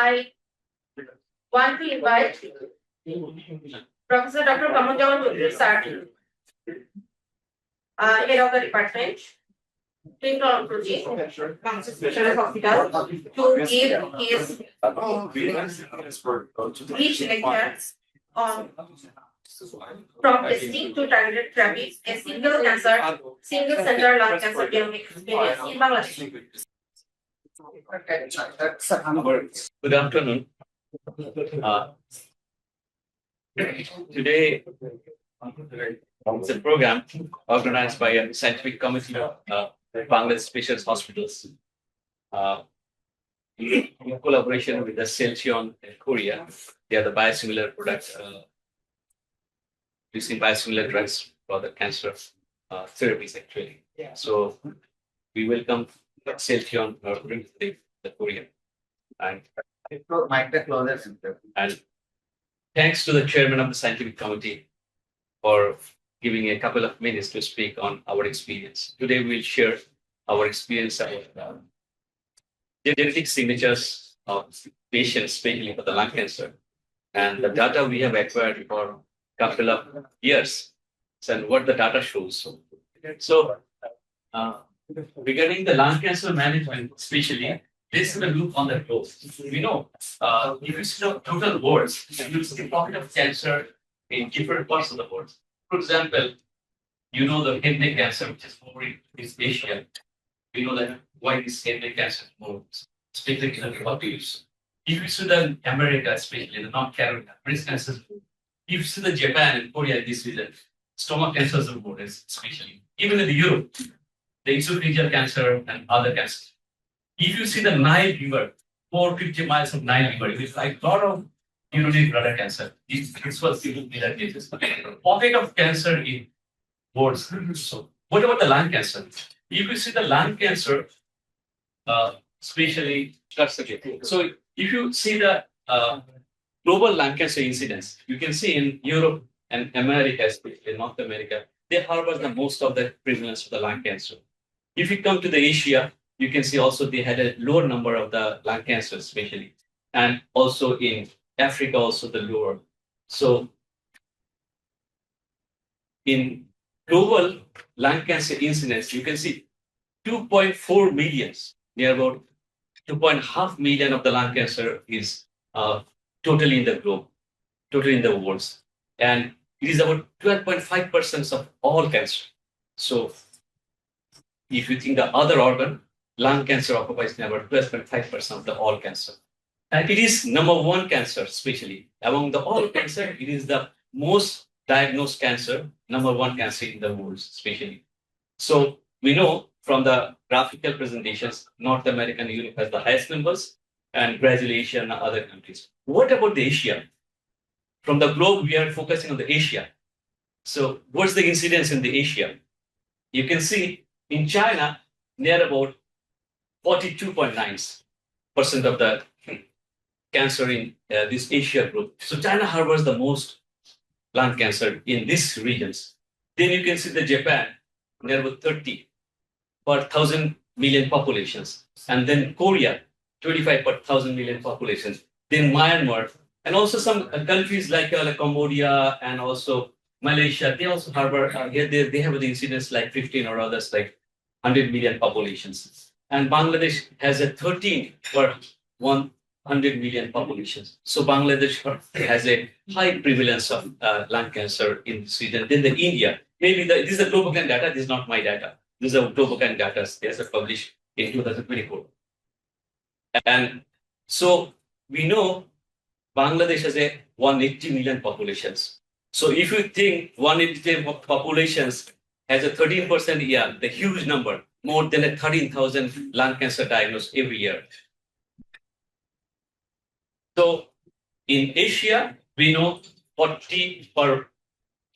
I want to invite Professor Dr. Kamal sir, head of the department, clinical oncology, Specialist Hospital, to give his rich lectures on from testing to targeted therapies, a single center lung cancer genomic experience in Bangladesh. Good afternoon. Today it's a program organized by a scientific committee of Bangladesh Specialist Hospitals in collaboration with the Celtion in Korea. They are the biosimilar products, using biosimilar drugs for the cancer therapies actually. So we welcome Celtion the Korean. And thanks to the chairman of the scientific committee for giving a couple of minutes to speak on our experience. Today we'll share our experience about genetic signatures of patients, especially for the lung cancer, and the data we have acquired for a couple of years, and what the data shows. So, regarding the lung cancer management, especially, this is a look on the globe. We know if you see the total worlds, you see the pocket of cancer in different parts of the world. For example, you know the head neck cancer, which is more in East Asia. We know that why is head neck cancer more specific in the population. If you see the America, especially the North Carolina, breast cancer. If you see the Japan and Korea, this region, stomach cancers are more especially. Even in the Europe, the esophageal cancer and other cancers. If you see the Nile River, 450 miles of Nile River, it's like a lot of urinary bladder cancer. This was the cases. Pocket of cancer in wards. So, what about the lung cancer? If you see the lung cancer, especially so if you see the global lung cancer incidence, you can see in Europe and America, especially North America, they harbor the most of the prevalence of the lung cancer. If you come to the Asia, you can see also they had a lower number of the lung cancer, especially, and also in Africa, also the lower. So, in global lung cancer incidence, you can see 2.4 million, near about 2.5 million of the lung cancer is totally in the globe, totally in the world, and it is about 12.5% of all cancer. So, if you think the other organ, lung cancer occupies about 12.5% of the all cancer. And it is number one cancer, especially among the all cancer, it is the most diagnosed cancer, number one cancer in the world, especially. So we know from the graphical presentations, North America and Europe has the highest numbers, and Brazil, Asia, and other countries. What about the Asia? From the globe, we are focusing on the Asia. So what's the incidence in the Asia? You can see in China, near about 42.9% of the cancer in this Asia group. So China harbors the most lung cancer in these regions. Then you can see the Japan, near about 30 per 1,000 million populations. And then Korea, 25 per 1,000 million populations. Then Myanmar, and also some countries like Cambodia and also Malaysia, they also harbor, they have the incidence like 15 or others like 100 million populations. And Bangladesh has a 13 per 100 million populations. So Bangladesh has a high prevalence of lung cancer in this region. Then the India, maybe this is the Globocan data, this is not my data. These are Globocan data, they are published in 2024. And so we know Bangladesh has a 180 million populations. So if you think 180 populations has a 13% year, the huge number, more than 13,000 lung cancer diagnosed every year. So in Asia, we know 40 per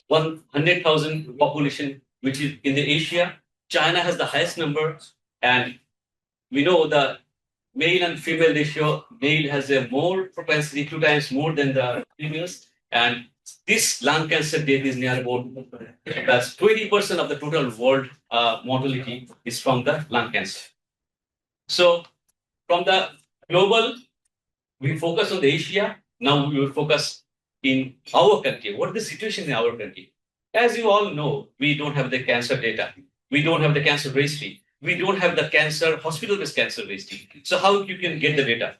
100,000 population, which is in the Asia. China has the highest number, and we know the male and female ratio. Male has a more propensity, 2 times more than the females, and this lung cancer death is near about that's 20% of the total world mortality is from the lung cancer. So from the global we focus on the Asia. Now we will focus in our country. What is the situation in our country? As you all know, we don't have the cancer data. We don't have the cancer registry. We don't have the cancer hospital-based cancer registry. So how you can get the data?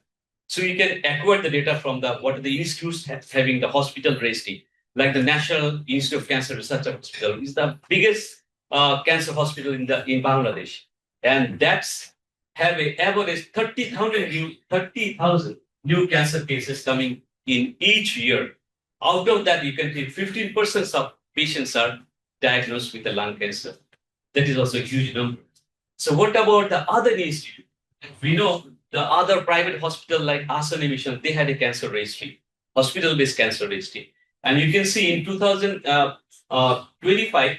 So you can acquire the data from the what are the institutes having the hospital registry, like the National Institute of Cancer Research Hospital is the biggest cancer hospital in Bangladesh, and that's have a average 30,000 new cancer cases coming in each year. Out of that, you can take 15% of patients are diagnosed with the lung cancer. That is also a huge number. So what about the other institute? We know the other private hospital like Asani Mission, they had a cancer registry, hospital-based cancer registry. And you can see in 2025,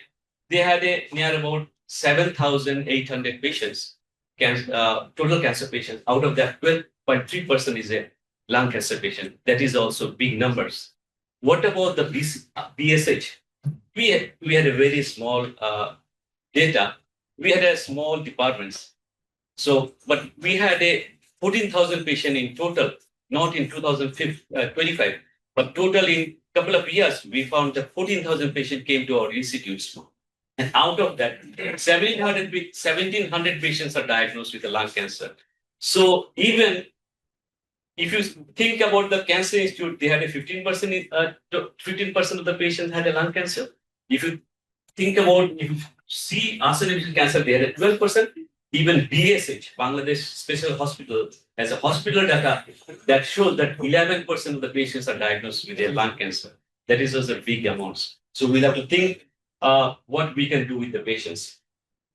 they had a near about 7,800 patients, total cancer patients. Out of that, 12.3% is a lung cancer patient. That is also big numbers. What about the BSH? We had a very small data. We had a small departments. So, but we had a 14,000 patient in total, not in 2025, but total in couple of years, we found that 14,000 patients came to our institutes. And out of that, 1,700 patients are diagnosed with the lung cancer. So even if you think about the cancer institute, they had a 15%, 15% of the patients had a lung cancer. If you think about, if you see arsenic cancer, they had a 12%. Even BSH, Bangladesh Special Hospital, has a hospital data that shows that 11% of the patients are diagnosed with a lung cancer. That is also big amounts. So we'll have to think what we can do with the patients.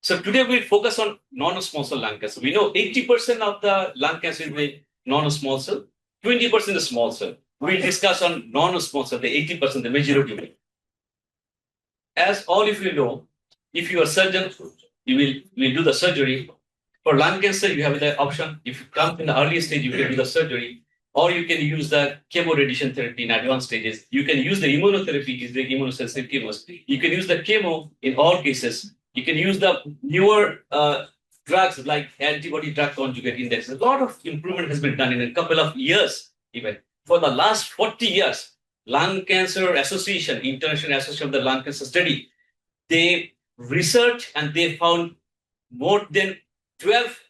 So today we'll focus on non-small cell lung cancer. We know 80% of the lung cancer is non-small cell, 20% is small cell. We'll discuss on non-small cell, the 80%, the majority. As all of you know, if you are a surgeon, you will do the surgery. For lung cancer, you have the option. If you come in the early stage, you can do the surgery, or you can use the chemo radiation therapy in advanced stages. You can use the immunotherapy, is the immunosensitive chemos. You can use the chemo in all cases. You can use the newer drugs like antibody drug conjugate index. A lot of improvement has been done in a couple of years, even. For the last 40 years, Lung Cancer Association, International Association of the Lung Cancer Study, they researched and they found more than 12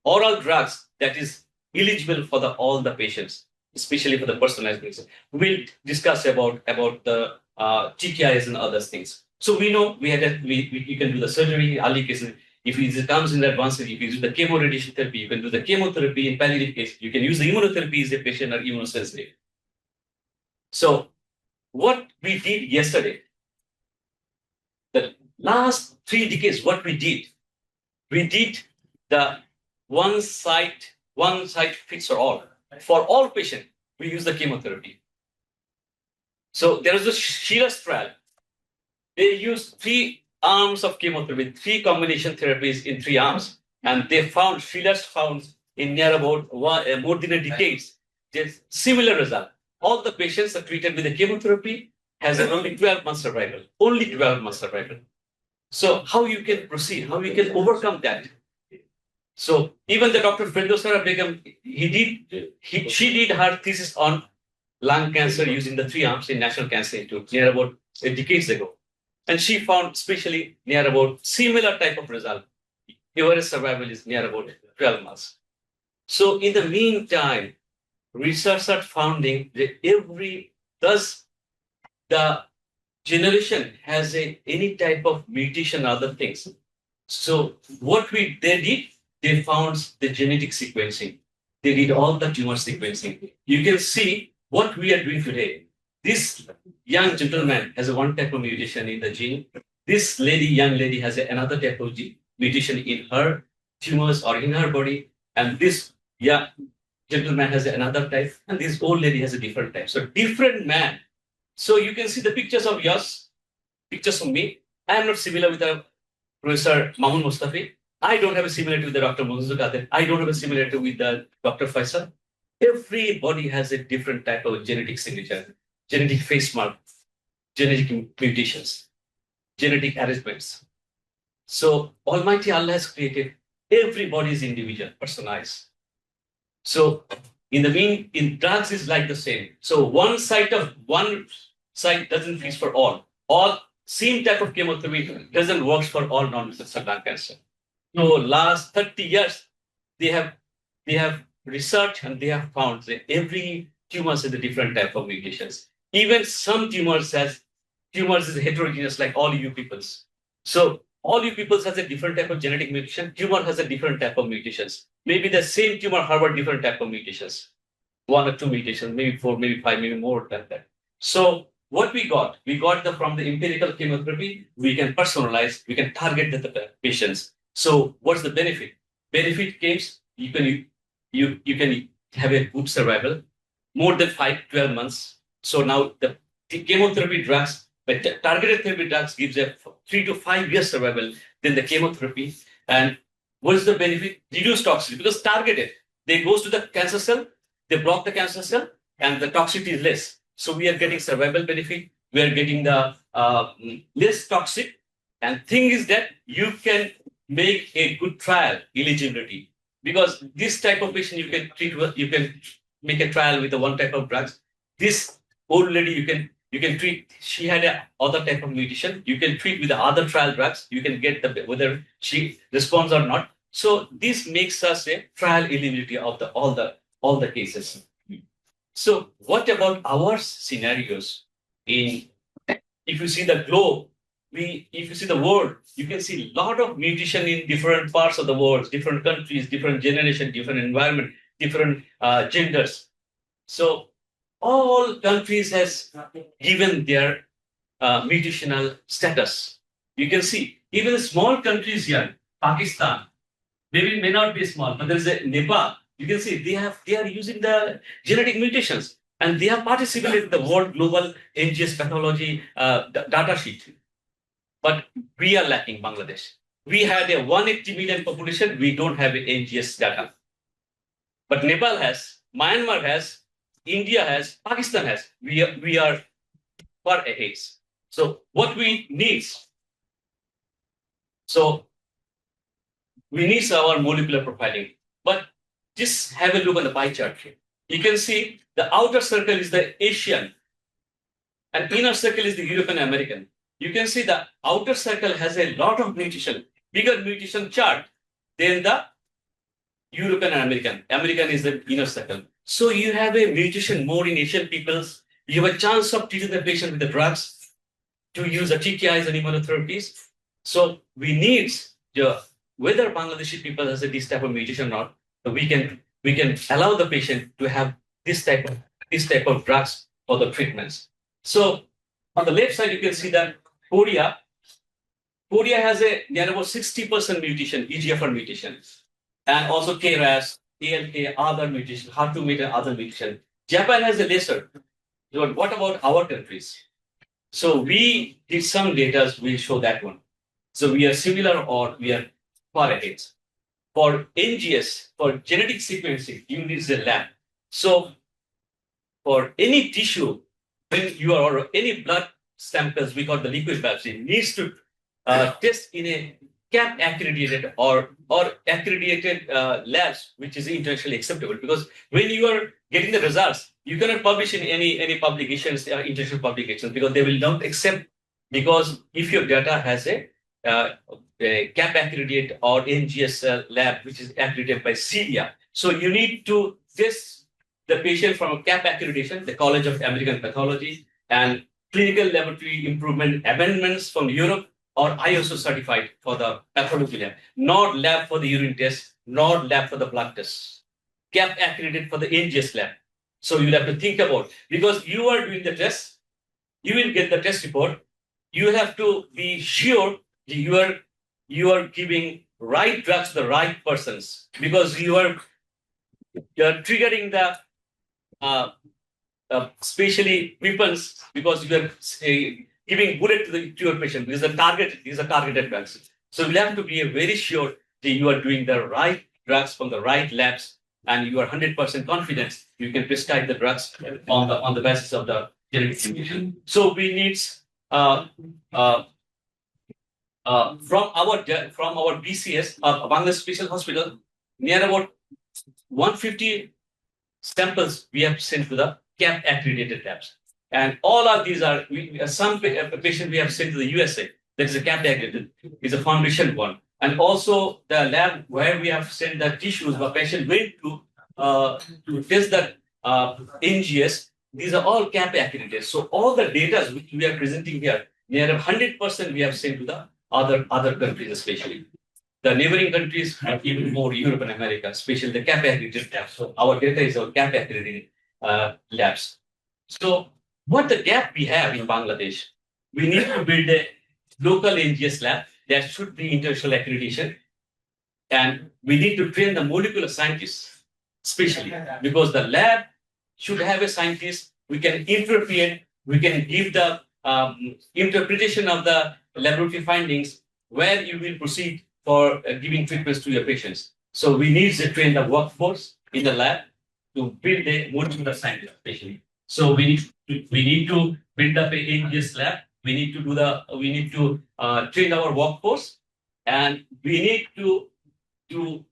oral drugs that is eligible for all the patients, especially for the personalized medicine. We'll discuss about the TKIs and other things. So we know you can do the surgery, early cases. If it comes in advanced, if you use the chemo radiation therapy, you can do the chemotherapy in palliative case. You can use the immunotherapy if the patient are immunosensitive. So what we did yesterday, the last 3 decades, what we did the one site fits for all. For all patients, we use the chemotherapy. So there is a Sheila's trial. They used 3 arms of chemotherapy, 3 combination therapies in 3 arms, and they found Sheila's found in near about more than a decade, just similar result. All the patients are treated with the chemotherapy has only 12 months survival, only 12 months survival. So how you can proceed, how you can overcome that? So even the Dr. Firdosara Begum, she did her thesis on lung cancer using the 3 arms in National Cancer Institute near about decades ago. And she found especially near about similar type of result. Average survival is near about 12 months. So in the meantime, researchers are finding that thus the generation has any type of mutation, other things. So what they did, they found the genetic sequencing. They did all the tumor sequencing. You can see what we are doing today. This young gentleman has one type of mutation in the gene. This young lady has another type of mutation in her tumors or in her body. And this gentleman has another type. And this old lady has a different type. So different man. So you can see the pictures of yours, pictures of me. I am not similar with the Professor Mamun Mustafi. I don't have a similarity with the Dr. Munzu Kadir. I don't have a similarity with the Dr. Faisal. Everybody has a different type of genetic signature, genetic face mark, genetic mutations, genetic arrangements. So Almighty Allah has created everybody's individual, personalized. So In the mean, in drugs is like the same. So one site doesn't fix for all. All same type of chemotherapy doesn't work for all non-muscle cell lung cancer. So last 30 years, they have researched and they have found that every tumor has a different type of mutations. Even some tumors is heterogeneous like all you peoples. So all you peoples has a different type of genetic mutation. Tumor has a different type of mutations. Maybe the same tumor harbor different type of mutations. One or two mutations, maybe four, maybe five, maybe more than that. So what we got from the empirical chemotherapy, we can personalize, we can target the patients. So what's the benefit? Benefit comes, you can have a good survival, more than 12 months. So now the chemotherapy drugs, but targeted therapy drugs gives a 3 to 5 years survival than the chemotherapy. And what is the benefit? Reduce toxicity because targeted, they goes to the cancer cell, they block the cancer cell, and the toxicity is less. So we are getting survival benefit. We are getting the less toxic. And thing is that you can make a good trial eligibility because this type of patient you can treat with, you can make a trial with the one type of drugs. This old lady you can treat. She had a other type of mutation. You can treat with the other trial drugs. You can get the whether she responds or not. So this makes us a trial eligibility of all the cases. So what about our scenarios? In if you see the globe, if you see the world, you can see a lot of mutation in different parts of the world, different countries, different generation, different environment, different genders. So all countries has given their mutational status. You can see even small countries here, Pakistan, maybe it may not be small, but there is a Nepal. You can see they are using the genetic mutations and they have participated in the World Global NGS Pathology data sheet. But we are lacking Bangladesh. We had a 180 million population. We don't have NGS data. But Nepal has, Myanmar has, India has, Pakistan has. We are far ahead. So what we need? So we need our molecular profiling. But just have a look on the pie chart here. You can see the outer circle is the Asian and inner circle is the European American. You can see the outer circle has a lot of mutation, bigger mutation chart than the European and American. American is the inner circle. So you have a mutation more in Asian peoples. You have a chance of treating the patient with the drugs to use the TKIs and immunotherapies. So we need whether Bangladeshi people has this type of mutation or not, we can allow the patient to have this type of drugs for the treatments. So on the left side, you can see that Korea has a near about 60% mutation, EGFR mutation, and also KRAS, ALK, other mutation, HER2 mutation, other mutation. Japan has a lesser. So what about our countries? So we did some data, we show that one. So we are similar or we are far ahead. For NGS, for genetic sequencing, you need a lab. So for any tissue, when you are or any blood samples, we call the liquid biopsy, needs to test in a CAP accredited or accredited labs, which is internationally acceptable. Because when you are getting the results, you cannot publish in any publications, international publications, because they will not accept. Because if your data has a CAP accredited or NGS lab, which is accredited by CEDIA, so you need to test the patient from a CAP accreditation, the College of American Pathology, and clinical laboratory improvement amendments from Europe or ISO certified for the pathology lab, not lab for the urine test, not lab for the blood test. CAP accredited for the NGS lab. So you'll have to think about, because you are doing the test, you will get the test report. You have to be sure you are giving right drugs to the right persons, because you are triggering the especially weapons, because you are giving bullet to your patient, because these are targeted drugs. So you have to be very sure that you are doing the right drugs from the right labs, and you are 100% confident you can prescribe the drugs on the basis of the genetic information. So we need from our BCS, Bangladesh Special Hospital, near about 150 samples we have sent to the CAP accredited labs. And all of these are, some patient we have sent to the USA, that is a CAP accredited, is a foundation one. And also the lab where we have sent the tissues, the patient went to test the NGS, these are all CAP accredited. So all the data which we are presenting here, near 100% we have sent to the other countries, especially. The neighboring countries have even more, Europe and America, especially the CAP accredited labs. So our data is our CAP accredited labs. So what the gap we have in Bangladesh, we need to build a local NGS lab that should be international accreditation. And we need to train the molecular scientists, especially because the lab should have a scientist. We can interpret, we can give the interpretation of the laboratory findings where you will proceed for giving treatments to your patients. So we need to train the workforce in the lab to build a molecular scientist, especially. So we need to build up a NGS lab. We need to train our workforce, and we need to do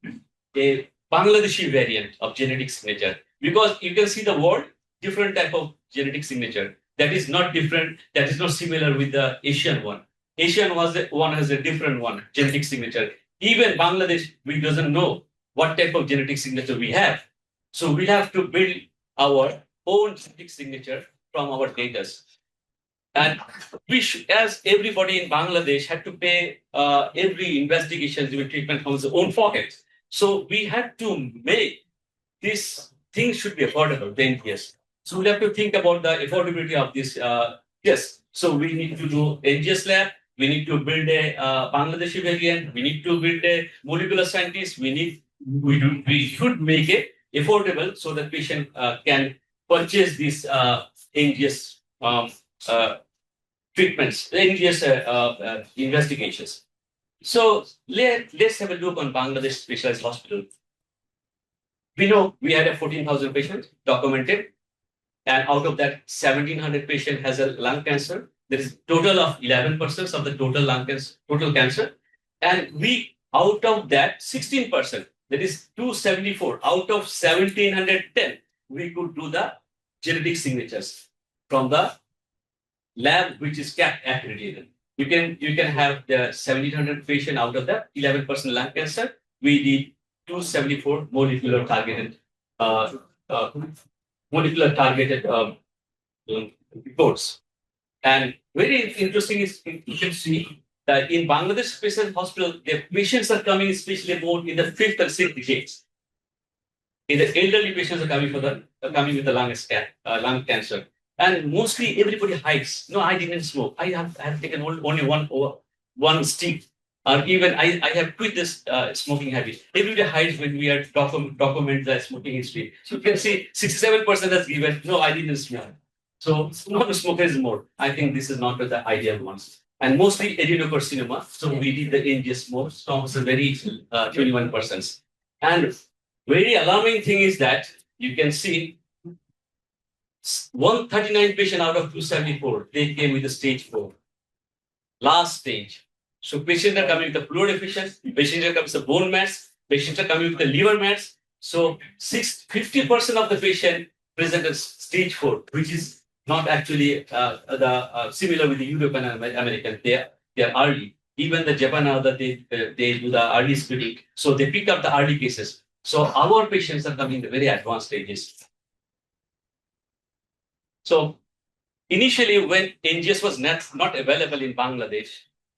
a Bangladeshi variant of genetic signature, because you can see the world different type of genetic signature that is not different, that is not similar with the Asian one. Asian one has a different one, genetic signature. Even Bangladesh, we doesn't know what type of genetic signature we have. So we have to build our own genetic signature from our data. And we should, as everybody in Bangladesh had to pay every investigation with treatment from his own pocket. So we had to make this thing should be affordable, then yes. So we have to think about the affordability of this. Yes. So we need to do NGS lab. We need to build a Bangladeshi variant. We need to build a molecular scientist. We should make it affordable so that patient can purchase these NGS treatments, NGS investigations. So let's have a look on Bangladesh Specialized Hospital. We know we had a 14,000 patients documented, and out of that, 1,700 patient has a lung cancer. There is total of 11% of the total lung cancer, total cancer, and we out of that 16%, that is 274 out of 1,710, we could do the genetic signatures from the lab which is CAP accredited. You can have the 1,700 patient out of that 11% lung cancer. We did 274 molecular targeted reports. And very interesting is you can see that in Bangladesh Specialized Hospital, the patients are coming especially more in the 5th and 6th decades. In the elderly patients are coming with the lung cancer. And mostly everybody hides. No, I didn't smoke. I have taken only one stick. Or even I have quit this smoking habit. Everybody hides when we are document the smoking history. So you can see 67% has given, no, I didn't smoke. So non-smoker is more. I think this is not the ideal ones. And mostly adenocarcinoma. So we did the NGS more. So it's a very 21%. And very alarming thing is that you can see 139 patient out of 274, they came with the stage 4. Last stage. So patients are coming with the fluid deficiency, patients are coming with the bone mass, patients are coming with the liver mass. So 50% of the patient present as stage 4, which is not actually similar with the European and American. They are early. Even the Japan, they do the early screening. So they pick up the early cases. So our patients are coming in the very advanced stages. So initially, when NGS was not available in Bangladesh,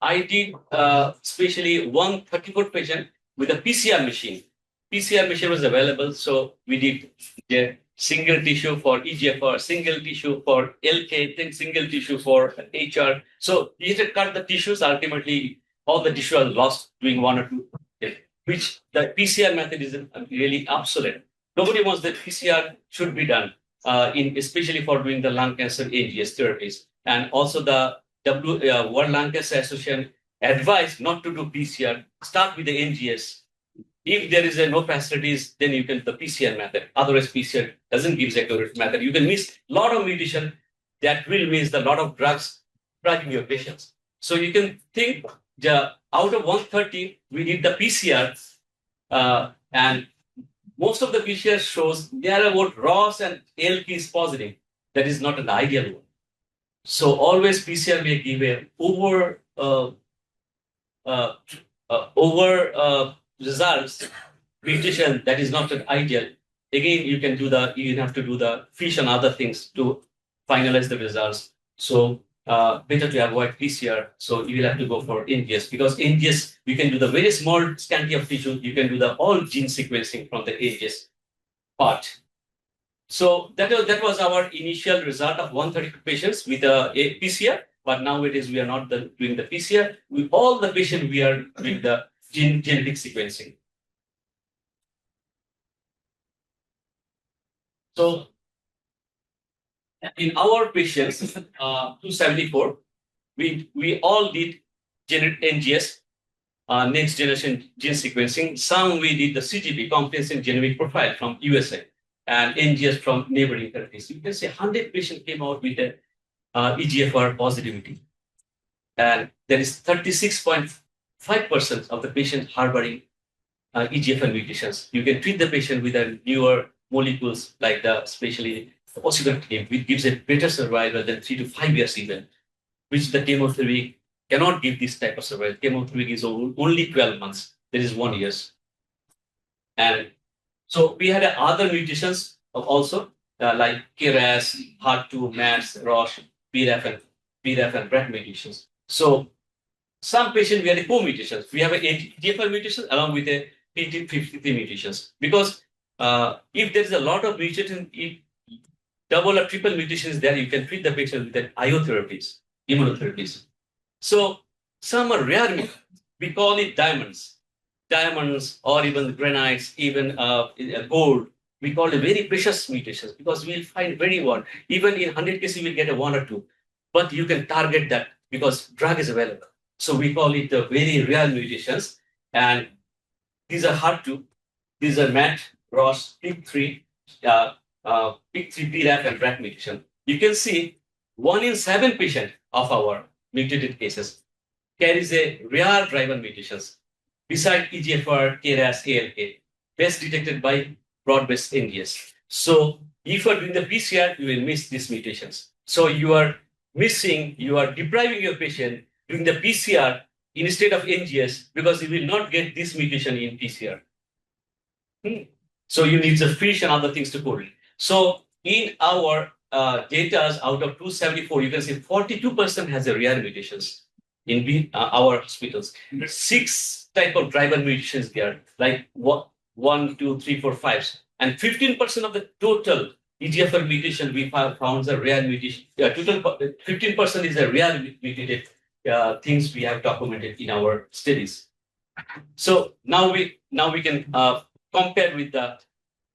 I did especially 134 patient with a PCR machine. PCR machine was available, so we did the single tissue for EGFR, single tissue for LK, then single tissue for HR. So you had to cut the tissues. Ultimately, all the tissue are lost doing 1 or 2, which the PCR method is really obsolete. Nobody wants that PCR should be done. Especially for doing the lung cancer NGS therapies. And also the World Lung Cancer Association advised not to do PCR, start with the NGS. If there is no facilities, then you can the PCR method. Otherwise, PCR doesn't give accurate method. You can miss a lot of mutation that will miss a lot of drugs drugging your patients. So you can think out of 130, we did the PCR and most of the PCR shows they are about ROS and ALK is positive. That is not an ideal one. So always PCR may give a over results mutation that is not an ideal. Again, you have to do the fish and other things to finalize the results. So better to avoid PCR. So you will have to go for NGS because NGS you can do the very small scanty of tissue. You can do the all gene sequencing from the NGS part. So that was our initial result of 132 patients with a PCR. But nowadays we are not doing the PCR. With all the patients we are doing the genetic sequencing. So in our patients, 274, we all did NGS, next generation gene sequencing. Some we did the CGP, comprehensive genomic profile from USA, and NGS from neighboring countries. You can say 100 patients came out with a EGFR positivity, and there is 36.5% of the patients harboring EGFR mutations. You can treat the patient with a newer molecules like the especially osimertinib, which gives a better survival than 3 to 5 years even, which the chemotherapy cannot give this type of survival. Chemotherapy is only 12 months. There is 1 year. And so we had other mutations also like KRAS, HER2, MAS, ROS, BRAF and BRAF mutations. So some patients we had co-mutations. We have a EGFR mutation along with a P53 mutations because if there is a lot of mutation, if double or triple mutations there, you can treat the patient with an IO therapies, immunotherapies. So some are rare. We call it diamonds, or even granites, even gold. We call it very precious mutations because we'll find very one. Even in 100 cases, we'll get a 1 or 2, but you can target that because drug is available. So we call it the very rare mutations, and these are HER2, these are MAT, ROS, PIK3, PIK3, BRAF, and BRAF mutation. You can see 1 in 7 patients of our mutated cases carries a rare driver mutations beside EGFR, KRAS, ALK, best detected by broad-based NGS. So if you are doing the PCR, you will miss these mutations. So you are depriving your patient doing the PCR instead of NGS because you will not get this mutation in PCR. So you need the fish and other things to correlate. So in our data out of 274, you can see 42% has a rare mutations in our hospitals. 6 type of driver mutations there, like 1, 2, 3, 4, 5, and 15% of the total EGFR mutation we found a rare mutation. Total 15% is a rare mutated things we have documented in our studies. So now we can compare with the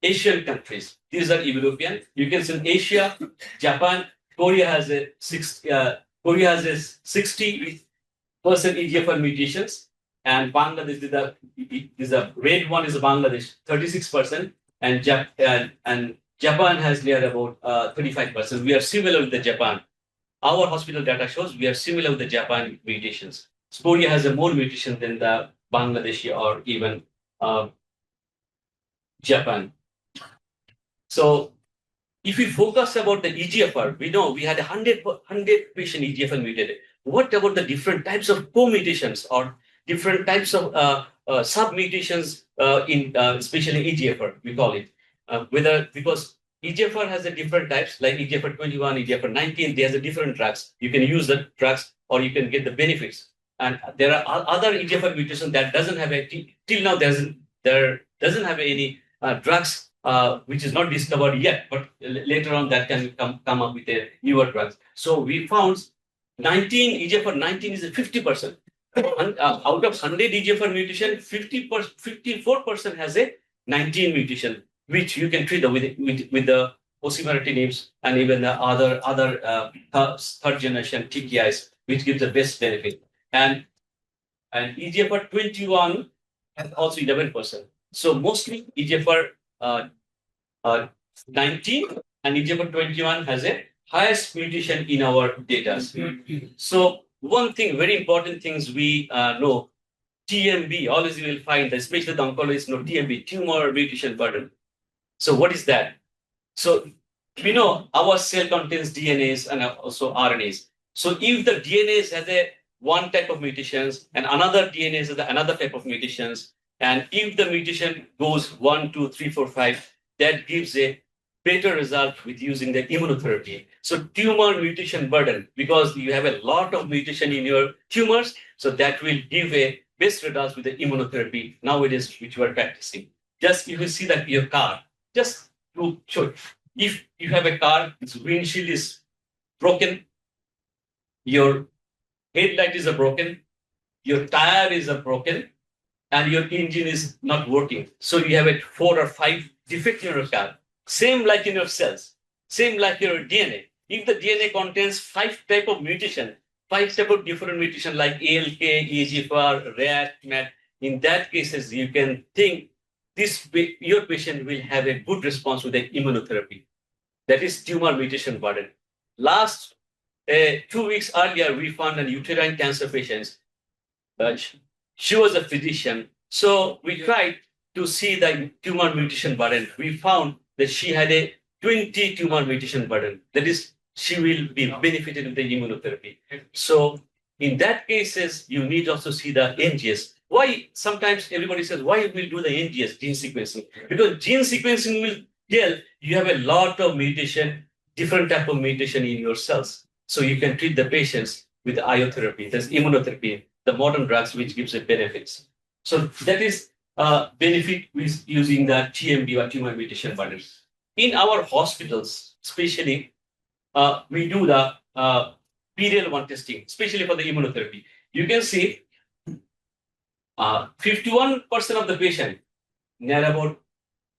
Asian countries. These are European. You can see in Asia, Japan, Korea has a 60% EGFR mutations, and Bangladesh is the red one is Bangladesh 36%, and Japan has near about 35%. We are similar with the Japan. Our hospital data shows we are similar with the Japan mutations. So Korea has a more mutation than the Bangladeshi or even Japan. So if we focus about the EGFR, we know we had 100 patient EGFR mutated. What about the different types of co-mutations or different types of sub-mutations in especially EGFR, we call it. Because EGFR has a different types like EGFR 21, EGFR 19, there's a different drugs. You can use the drugs or you can get the benefits. And there are other EGFR mutations that doesn't have till now there doesn't have any drugs which is not discovered yet, but later on that can come up with a newer drugs. So we found EGFR 19 is a 50%. Out of 100 EGFR mutation, 54% has a 19 mutation, which you can treat with the osimertinibs and even the other third generation TKIs, which gives the best benefit. And EGFR 21 has also 11%. So mostly EGFR 19 and EGFR 21 has a highest mutation in our data. So one thing, very important things we know, TMB, always you will find, especially the oncologists know TMB, tumor mutation burden. So what is that? So we know our cell contains DNAs and also RNAs. So if the DNAs has a one type of mutations and another DNA has another type of mutations, and if the mutation goes 1, 2, 3, 4, 5, that gives a better result with using the immunotherapy. So tumor mutation burden, because you have a lot of mutation in your tumors, so that will give a best results with the immunotherapy nowadays, which we are practicing. Just if you see that your car, just to show, if you have a car, its windshield is broken, your headlight is broken, your tire is broken, and your engine is not working. So you have a 4 or 5 defect in your car. Same like in your cells, same like your DNA. If the DNA contains 5 type of mutation, 5 type of different mutation like ALK, EGFR, RAT, MAT, in that cases you can think your patient will have a good response with the immunotherapy. That is tumor mutation burden. Last 2 weeks earlier, we found a uterine cancer patient. She was a physician. So we tried to see the tumor mutation burden. We found that she had a 20 tumor mutation burden. That is, she will be benefited with the immunotherapy. So in that cases, you need also see the NGS. Why sometimes everybody says, why we do the NGS, gene sequencing? Because gene sequencing will tell you have a lot of mutation, different type of mutation in your cells. So you can treat the patients with immunotherapy. There's immunotherapy, the modern drugs which gives it benefits. So that is benefit with using the TMB or tumor mutation burden. In our hospitals, especially, we do the PDL1 testing, especially for the immunotherapy. You can see 51% of the patient, near about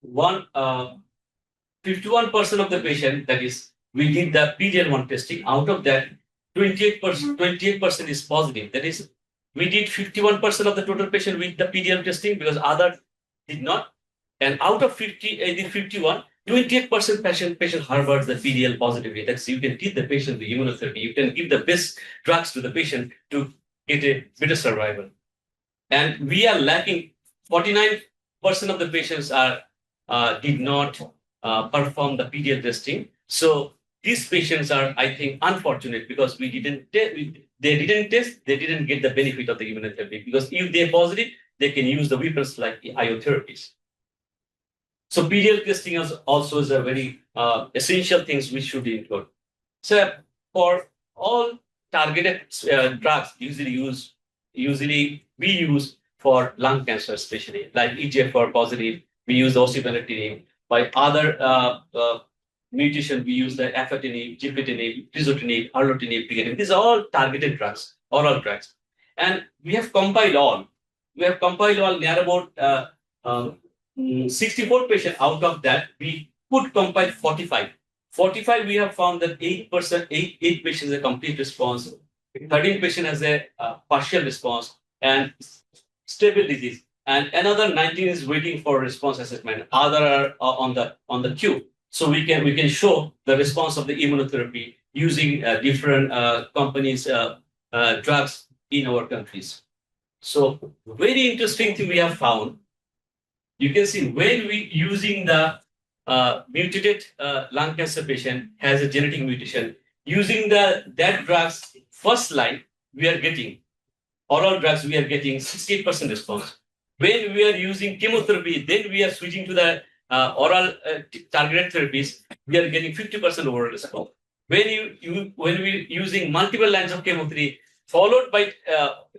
51% of the patient, that is, we did the PDL1 testing. Out of that, 28% is positive. That is, we did 51% of the total patient with the PDL testing because other did not. And out of 51, 28% patient harbors the PDL positivity. That's you can treat the patient with immunotherapy. You can give the best drugs to the patient to get a better survival. And we are lacking 49% of the patients did not perform the PDL testing. So these patients are, I think, unfortunate because they didn't test, they didn't get the benefit of the immunotherapy. Because if they're positive, they can use the weapons like the IO therapies. So PDL testing is also a very essential things which should include. So for all targeted drugs, usually we use for lung cancer, especially like EGFR positive, we use osimertinib. By other mutation, we use the afatinib, gefitinib, crizotinib, erlotinib, pigatinib. These are all targeted drugs, oral drugs, and we have compiled all. Near about 64 patients. Out of that, we could compile 45. 45, we have found that 8%, 8 patients a complete response, 13 patients has a partial response and stable disease, and another 19 is waiting for response assessment. Other are on the queue. So we can show the response of the immunotherapy using different companies' drugs in our countries. So very interesting thing we have found. You can see when we using the mutated lung cancer patient has a genetic mutation, using that drugs first line, we are getting oral drugs, we are getting 68% response. When we are using chemotherapy, then we are switching to the oral targeted therapies, we are getting 50% overall response. When we're using multiple lines of chemotherapy followed by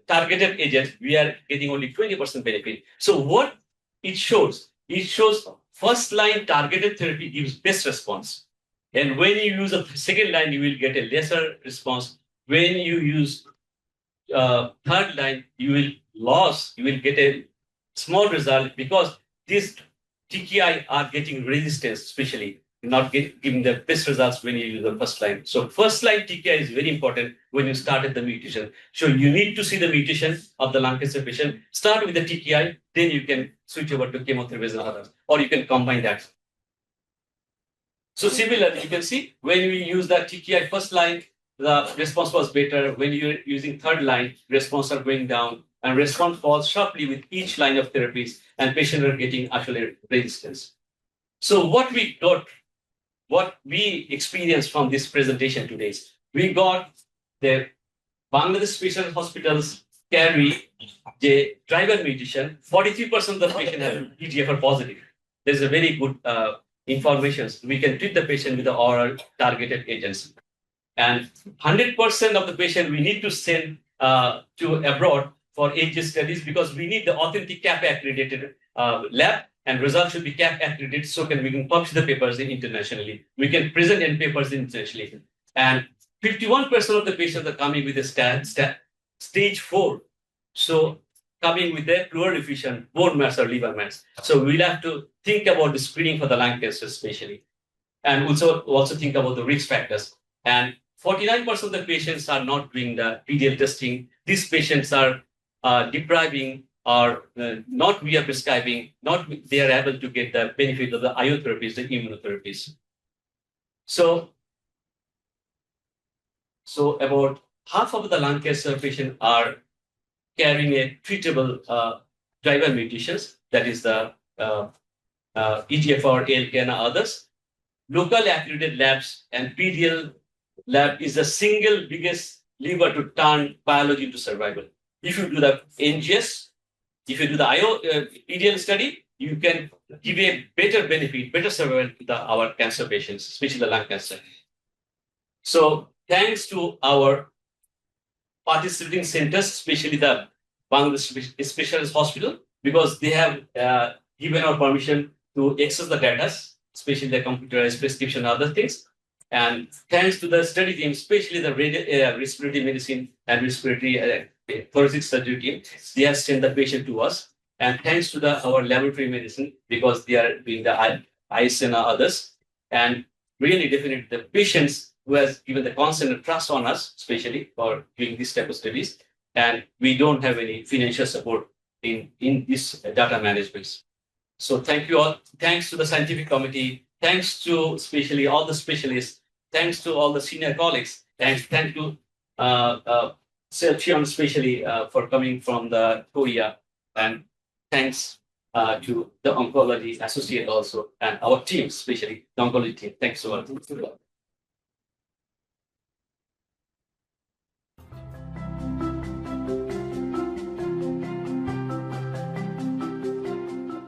targeted agents, we are getting only 20% benefit. So what it shows first line targeted therapy gives best response. And when you use a second line, you will get a lesser response. When you use third line, you will get a small result because these TKI are getting resistance, especially not giving the best results when you use the first line. So first line TKI is very important when you started the mutation. So you need to see the mutation of the lung cancer patient, start with the TKI, then you can switch over to chemotherapy and others, or you can combine that. So similarly, you can see when we use that TKI first line, the response was better. When you're using third line, response are going down. and response falls sharply with each line of therapies, and patients are getting actually resistance. So what we experienced from this presentation today is we got the Bangladesh Special Hospitals carry the driver mutation. 43% of the patient have EGFR positive. There's a very good information. We can treat the patient with the oral targeted agents. And 100% of the patient we need to send to abroad for age studies because we need the authentic CAP accredited lab, and results should be CAP accredited so we can publish the papers internationally. We can present in papers internationally. And 51% of the patients are coming with a stage 4. So coming with a pleural effusion, bone mass or liver mass. So we'll have to think about the screening for the lung cancer especially. And also think about the risk factors. And 49% of the patients are not doing the PDL testing. These patients are depriving or not we are prescribing, they are able to get the benefit of the IO therapies, the immunotherapies. So about half of the lung cancer patients are carrying a treatable driver mutations, that is the EGFR, ALK, and others. Local accredited labs and PDL lab is the single biggest lever to turn biology into survival. If you do the NGS, if you do the PDL study, you can give a better benefit, better survival to our cancer patients, especially the lung cancer. So thanks to our participating centers, especially the Bangladesh Specialist Hospital, because they have given our permission to access the data, especially the computerized prescription and other things. And thanks to the study team, especially the respiratory medicine and respiratory thoracic surgery team, they have sent the patient to us. And thanks to our laboratory medicine, because they are doing the IS and others. And really, definitely, the patients who has given the consent and trust on us, especially for doing this type of studies. And we don't have any financial support in this data management. So thank you all. Thanks to the scientific committee. Thanks to especially all the specialists. Thanks to all the senior colleagues. And thank you, Selchion, especially for coming from the Korea. And thanks to the oncology associate also, and our team, especially the oncology team. Thanks so much.